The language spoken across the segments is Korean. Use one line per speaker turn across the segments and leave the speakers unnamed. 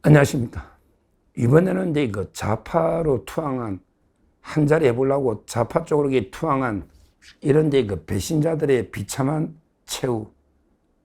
안녕하십니까. 이번에는 이제 그 좌파로 투항한, 한 자리 해보려고 좌파 쪽으로 투항한 이런 이제 그 배신자들의 비참한 최후,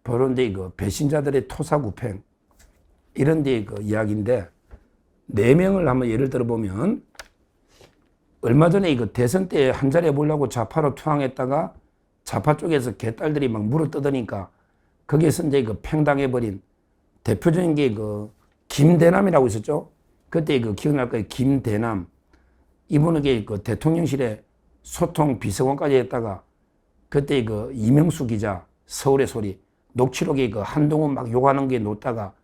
바로 이제 그 배신자들의 토사구팽, 이런 이제 그 이야기인데, 4명을 한번 예를 들어보면, 얼마 전에 그 대선 때 한 자리 해보려고 좌파로 투항했다가 좌파 쪽에서 개딸들이 막 물어 뜯으니까 거기에서 이제 그 팽당해버린 대표적인 게 그 김대남이라고 있었죠. 그때 그 기억날 거예요. 김대남. 이분은 그 대통령실에 소통 비서관까지 했다가 그때 그 이명수 기자, 서울의 소리, 녹취록에 그 한동훈 막 욕하는 게 놓다가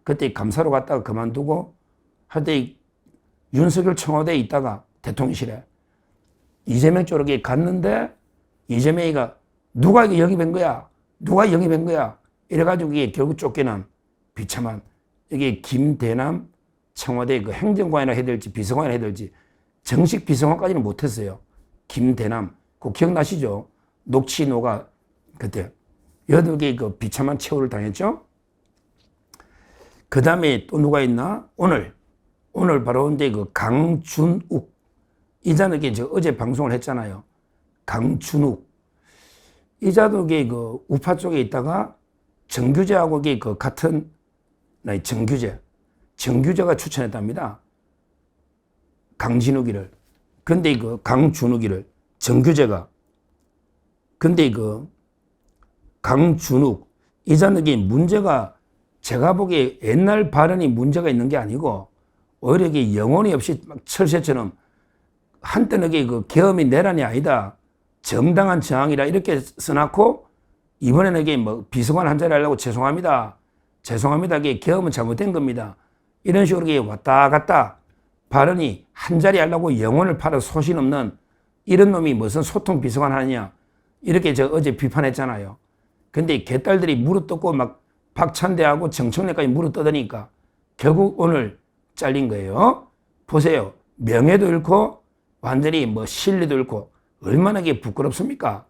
그때 감사로 갔다가 그만두고 하여튼 윤석열 청와대에 있다가 대통령실에 이재명 쪽으로 갔는데 이재명이가 누가 이게 영입한 거야? 누가 영입한 거야? 이래가지고 이게 결국 쫓겨난 비참한 이게 김대남 청와대 그 행정관이라 해야 될지 비서관이라 해야 될지 정식 비서관까지는 못했어요. 김대남. 그거 기억나시죠? 녹취노가 그때 8개 그 비참한 최후를 당했죠? 그 다음에 또 누가 있나? 오늘 바로 이제 그 강준욱. 이자는 어제 방송을 했잖아요. 강준욱. 이자도 그 우파 쪽에 있다가 정규재하고 그 같은 정규재가 추천했답니다. 강진욱이를. 근데 그 강준욱이를 정규재가. 근데 그 강준욱 이자는 문제가 제가 보기에 옛날 발언이 문제가 있는 게 아니고 오히려 이게 영혼이 없이 막 철새처럼 한때는 그 계엄이 내란이 아니다. 정당한 저항이라 이렇게 써놨고 이번에는 이게 뭐 비서관 한 자리 하려고 죄송합니다. 이게 계엄은 잘못된 겁니다. 이런 식으로 이게 왔다 갔다 발언이 한 자리 하려고 영혼을 팔아 소신 없는 이런 놈이 무슨 소통 비서관 하느냐. 이렇게 어제 비판했잖아요. 근데 개딸들이 물어뜯고 막 박찬대하고 정청래까지 물어뜯으니까 결국 오늘 잘린 거예요. 보세요. 명예도 잃고 완전히 뭐 신뢰도 잃고 얼마나 이게 부끄럽습니까?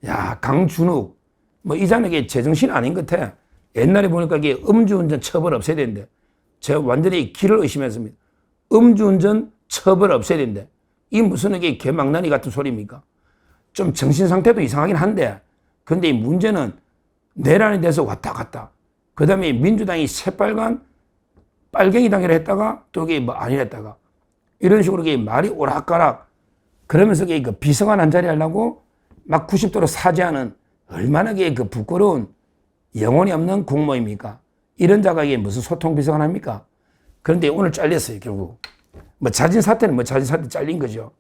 야, 강준욱. 뭐 이자는 제정신 아닌 것 같아. 옛날에 보니까 이게 음주운전 처벌 없애야 되는데 제가 완전히 길을 의심했습니다. 음주운전 처벌 없애야 되는데 이 무슨 이게 개망나니 같은 소리입니까? 좀 정신 상태도 이상하긴 한데 근데 이 문제는 내란에 대해서 왔다 갔다. 그 다음에 민주당이 새빨간 빨갱이 당이라 했다가 또 이게 뭐 아니랬다가 이런 식으로 이게 말이 오락가락 그러면서 이게 그 비서관 한 자리 하려고 막 90도로 사죄하는 얼마나 이게 그 부끄러운 영혼이 없는 공무원입니까? 이런 자가 이게 무슨 소통 비서관 합니까? 그런데 오늘 잘렸어요, 결국. 뭐 자진 사퇴는 뭐 자진 사퇴 잘린 거죠.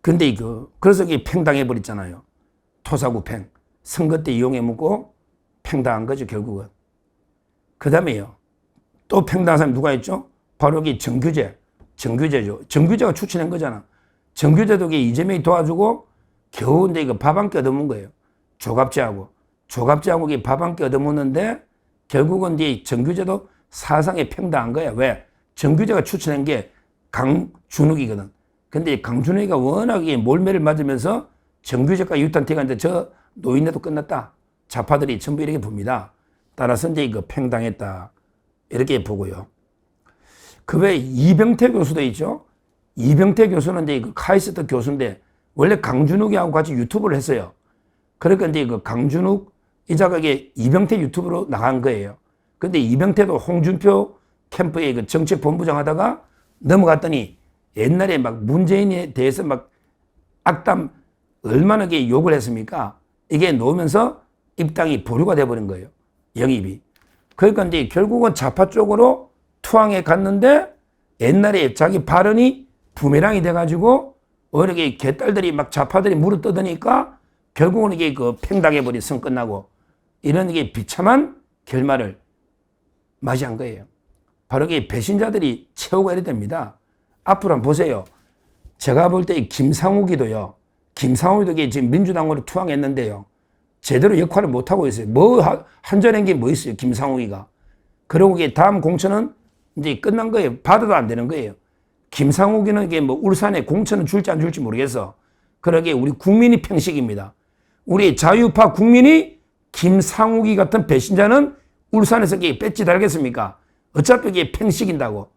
근데 그래서 이게 팽당해버렸잖아요. 토사구팽. 선거 때 이용해 먹고 팽당한 거죠, 결국은. 그 다음에요. 또 팽당한 사람이 누가 있죠? 바로 여기 정규재죠. 정규재가 추천한 거잖아. 정규재도 이재명이 도와주고 겨우 이제 밥 한 끼 얻어먹은 거예요. 조갑제하고 밥 한 끼 얻어먹는데 결국은 이제 정규재도 사상에 팽당한 거야. 왜? 정규재가 추천한 게 강준욱이거든. 근데 강준욱이가 워낙에 몰매를 맞으면서 정규재까지 유탄퇴근했는데 저 노인네도 끝났다. 좌파들이 전부 이렇게 봅니다. 따라서 이제 팽당했다. 이렇게 보고요. 그 외에 이병태 교수도 있죠. 이병태 교수는 이제 카이스트 교수인데 원래 강준욱이하고 같이 유튜브를 했어요. 그러니까 이제 강준욱 이자가 이병태 유튜브로 나간 거예요. 근데 이병태도 홍준표 캠프의 정책본부장 하다가 넘어갔더니 옛날에 막 문재인에 대해서 막 악담 얼마나 욕을 했습니까? 이게 놓으면서 입당이 보류가 돼버린 거예요. 영입이. 그러니까 이제 결국은 좌파 쪽으로 투항에 갔는데 옛날에 자기 발언이 부메랑이 돼가지고 오히려 개딸들이 막 좌파들이 물어뜯으니까 결국은 이게 팽당해버린 선 끝나고 이런 비참한 결말을 맞이한 거예요. 바로 이게 배신자들이 최후가 이래 됩니다. 앞으로 한번 보세요. 제가 볼 때 김상욱이도요. 김상욱이도 지금 민주당으로 투항했는데요. 제대로 역할을 못하고 있어요. 한전한 게 뭐 있어요. 김상욱이가. 그리고 다음 공천은 이제 끝난 거예요. 받아도 안 되는 거예요. 김상욱이는 울산에 공천은 줄지 안 줄지 모르겠어. 그러게 우리 국민이 평식입니다. 우리 자유파 국민이 김상욱이 같은 배신자는 울산에서 뺏지 달겠습니까? 어차피 이게 팽식인다고.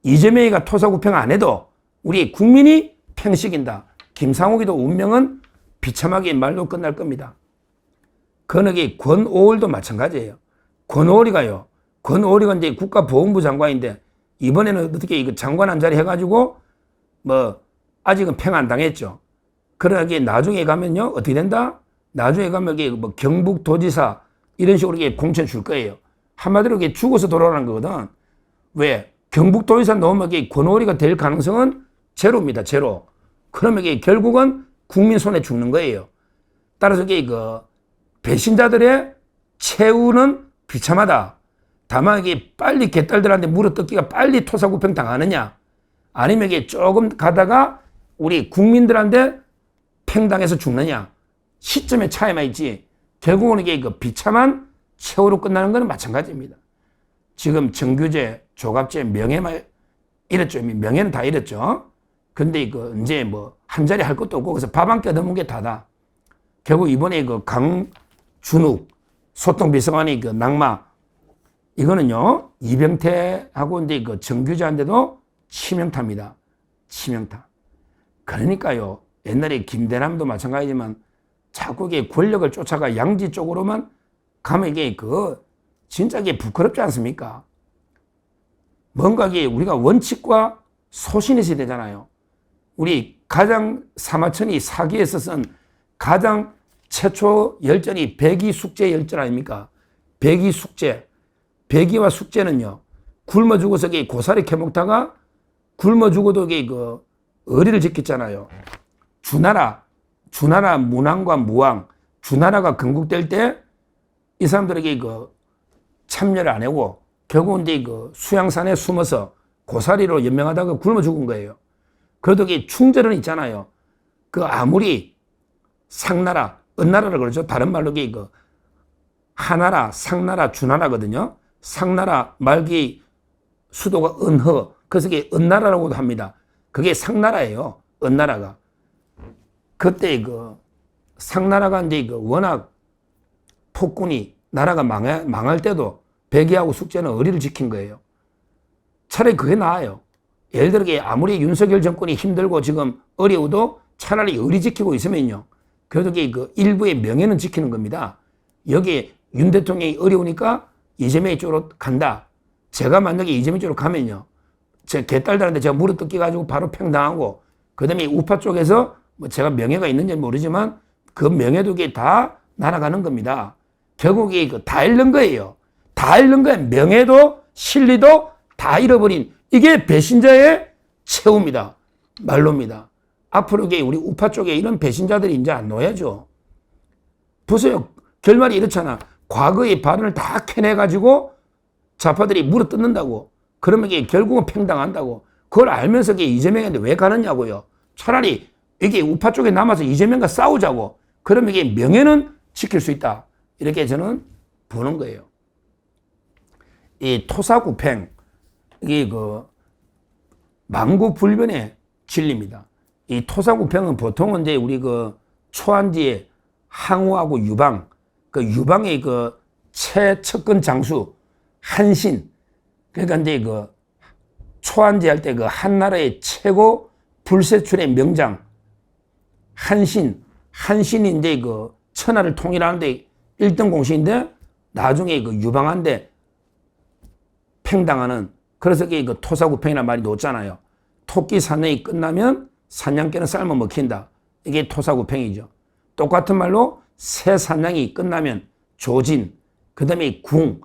이재명이가 토사구팽 안 해도 우리 국민이 팽식인다. 김상욱이도 운명은 비참하게 말로 끝날 겁니다. 건너기 권오월도 마찬가지예요. 권오월이가 이제 국가보훈부 장관인데 이번에는 어떻게 이거 장관 한 자리 해가지고 뭐 아직은 팽 안 당했죠. 그러나 나중에 가면요 어떻게 된다? 나중에 가면 이게 뭐 경북도지사 이런 식으로 이게 공천 줄 거예요. 한마디로 이게 죽어서 돌아오는 거거든. 왜? 경북도지사 넣으면 이게 권오월이가 될 가능성은 제로입니다. 제로. 그러면 이게 결국은 국민 손에 죽는 거예요. 따라서 이게 그 배신자들의 최후는 비참하다. 다만 이게 빨리 개딸들한테 물어뜯기가 빨리 토사구팽 당하느냐, 아니면 이게 조금 가다가 우리 국민들한테 팽당해서 죽느냐, 시점의 차이만 있지 결국은 이게 그 비참한 최후로 끝나는 것은 마찬가지입니다. 지금 정규제, 조갑제, 명예만 잃었죠. 명예는 다 잃었죠. 근데 이거 이제 뭐 한 자리 할 것도 없고 그래서 밥 한 끼 얻어먹은 게 다다. 결국 이번에 그 강준욱 소통비서관이 그 낙마, 이거는요 이병태하고 이제 그 정규제한테도 치명타입니다. 치명타. 그러니까요 옛날에 김대남도 마찬가지지만 자꾸 이게 권력을 쫓아가 양지 쪽으로만 가면 이게 그 진짜 이게 부끄럽지 않습니까? 뭔가 이게 우리가 원칙과 소신이 있어야 되잖아요. 우리 가장 사마천이 사기에서 쓴 가장 최초 열전이 백이숙제 열전 아닙니까? 백이숙제. 백이와 숙제는요, 굶어 죽어서 고사리 캐먹다가 굶어 죽어도 그 의리를 지켰잖아요. 주나라 문왕과 무왕, 주나라가 건국될 때 이 사람들에게 그 참여를 안 하고 결국은 이제 그 수양산에 숨어서 고사리로 연명하다가 굶어 죽은 거예요. 그래도 이게 충절은 있잖아요. 그 아무리 상나라, 은나라를 그러죠. 다른 말로 이게 그 하나라, 상나라, 주나라거든요. 상나라 말기 수도가 은허. 그래서 이게 은나라라고도 합니다. 그게 상나라예요. 은나라가. 그때 그 상나라가 이제 그 워낙 폭군이 나라가 망할 때도 백이하고 숙제는 의리를 지킨 거예요. 차라리 그게 나아요. 예를 들어 아무리 윤석열 정권이 힘들고 지금 어려워도 차라리 의리 지키고 있으면요. 그래도 그 일부의 명예는 지키는 겁니다. 여기에 윤 대통령이 어려우니까 이재명이 쪽으로 간다. 제가 만약에 이재명 쪽으로 가면요. 제 개딸들한테 제가 물어뜯기 가지고 바로 팽당하고 그다음에 우파 쪽에서 뭐 제가 명예가 있는지 모르지만 그 명예도 이게 다 날아가는 겁니다. 결국에 다 잃는 거예요. 다 잃는 거예요. 명예도 실리도 다 잃어버린 이게 배신자의 최후입니다. 말로입니다. 앞으로 우리 우파 쪽에 이런 배신자들이 이제 안 놓여야죠. 보세요. 결말이 이렇잖아. 과거의 발언을 다 캐내가지고 좌파들이 물어뜯는다고. 그러면 이게 결국은 팽당한다고. 그걸 알면서 이게 이재명한테 왜 가느냐고요. 차라리 이게 우파 쪽에 남아서 이재명과 싸우자고. 그러면 이게 명예는 지킬 수 있다. 이렇게 저는 보는 거예요. 이 토사구팽, 이게 그 만고불변의 진리입니다. 이 토사구팽은 보통은 이제 우리 그 초안지에 항우하고 유방, 그 유방의 그 최측근 장수 한신, 그러니까 이제 그 초안지 할 때 그 한나라의 최고 불세출의 명장 한신이 이제 그 천하를 통일하는데 1등 공신인데 나중에 그 유방한데 팽당하는, 그래서 그 토사구팽이라는 말이 놓잖아요. 토끼 사냥이 끝나면 사냥개는 삶아 먹힌다. 이게 토사구팽이죠. 똑같은 말로 새 사냥이 끝나면 조진, 그 다음에 궁,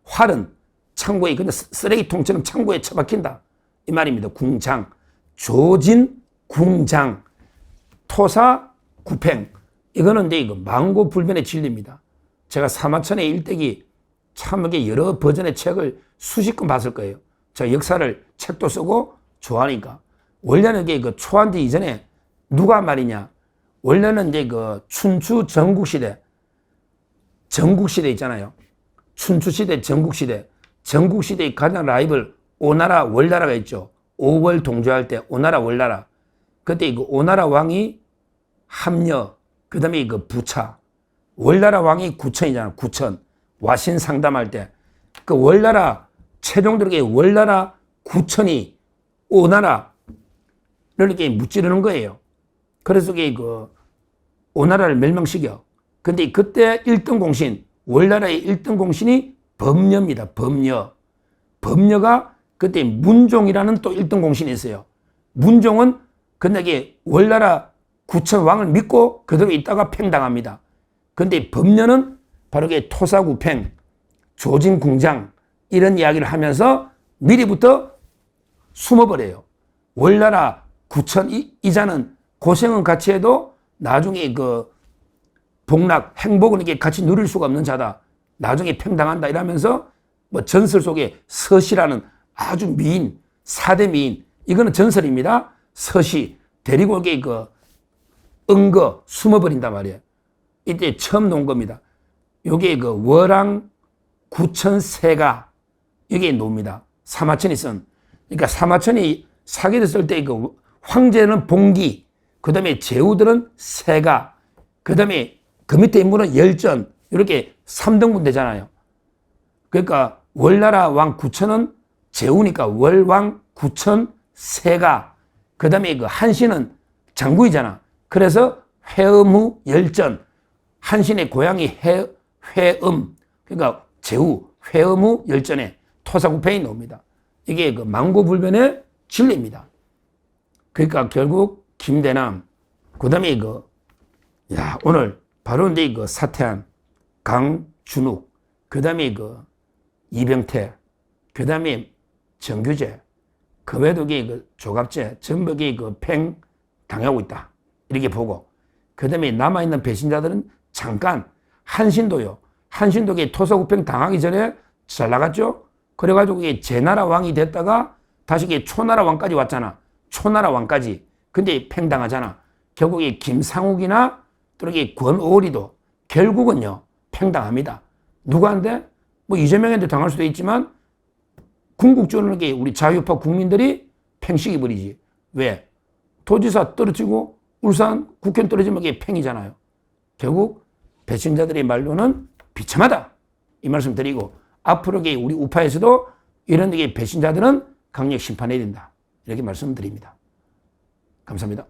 활은 창고에, 근데 쓰레기통처럼 창고에 처박힌다. 이 말입니다. 궁장. 조진, 궁장, 토사구팽. 이거는 이제 이거 만고불변의 진리입니다. 제가 사마천의 일대기 참 이게 여러 버전의 책을 수십 권 봤을 거예요. 제가 역사를 책도 쓰고 좋아하니까. 원래는 이게 그 초안지 이전에 누가 말이냐. 원래는 이제 그 춘추 전국시대 있잖아요. 춘추시대, 전국시대. 전국시대의 가장 라이벌 오나라, 월나라가 있죠. 5월 동조할 때 오나라, 월나라. 그때 그 오나라 왕이 함녀, 그 다음에 그 부차. 월나라 왕이 구천이잖아. 구천. 와신 상담할 때. 그 월나라 최종적으로 월나라 9천이 오나라를 이렇게 무찌르는 거예요. 그래서 그 오나라를 멸망시켜. 근데 그때 1등 공신, 월나라의 1등 공신이 범녀입니다. 범녀. 범녀가 그때 문종이라는 또 1등 공신이 있어요. 문종은 근데 월나라 9천 왕을 믿고 그대로 있다가 팽당합니다. 근데 범녀는 바로 토사구팽, 조진궁장 이런 이야기를 하면서 미리부터 숨어버려요. 월나라 9천 이자는 고생은 같이 해도 나중에 그 복락, 행복은 이게 같이 누릴 수가 없는 자다. 나중에 팽당한다 이러면서 뭐 전설 속에 서시라는 아주 미인, 4대 미인, 이거는 전설입니다. 서시, 데리고 오게 그 은거 숨어버린단 말이에요. 이때 처음 놓은 겁니다. 요게 그 월왕 9천세가 이게 놓습니다. 사마천이 쓴. 그러니까 사마천이 사기를 쓸 때 그 황제는 봉기, 그 다음에 제후들은 세가, 그 다음에 그 밑에 인물은 열전, 이렇게 3등분 되잖아요. 그러니까 월나라 왕 9천은 제후니까 월왕 9천 세가, 그 다음에 그 한신은 장구이잖아. 그래서 회음후 열전, 한신의 고향이 회음, 그러니까 제후, 회음후 열전에 토사구팽이 나옵니다. 이게 그 망고불변의 진리입니다. 그러니까 결국 김대남, 그 다음에 오늘 바로 이제 사태한 강준욱, 그 다음에 이병태, 그 다음에 정규재, 그 외에도 조갑재, 전부 팽 당하고 있다. 이렇게 보고, 그 다음에 남아있는 배신자들은 잠깐 한신도요. 한신도 토사구팽 당하기 전에 잘 나갔죠? 그래가지고 제나라 왕이 됐다가 다시 초나라 왕까지 왔잖아. 초나라 왕까지. 근데 팽당하잖아. 결국에 김상욱이나 또 이렇게 권오리도 결국은요, 팽당합니다. 누구한테? 뭐 이재명한테 당할 수도 있지만 궁극적으로 우리 자유파 국민들이 팽식이 버리지. 왜? 도지사 떨어지고 울산 국회의원 떨어지면 이게 팽이잖아요. 결국 배신자들의 말로는 비참하다. 이 말씀 드리고 앞으로 우리 우파에서도 이런 배신자들은 강력 심판해야 된다. 이렇게 말씀드립니다. 감사합니다.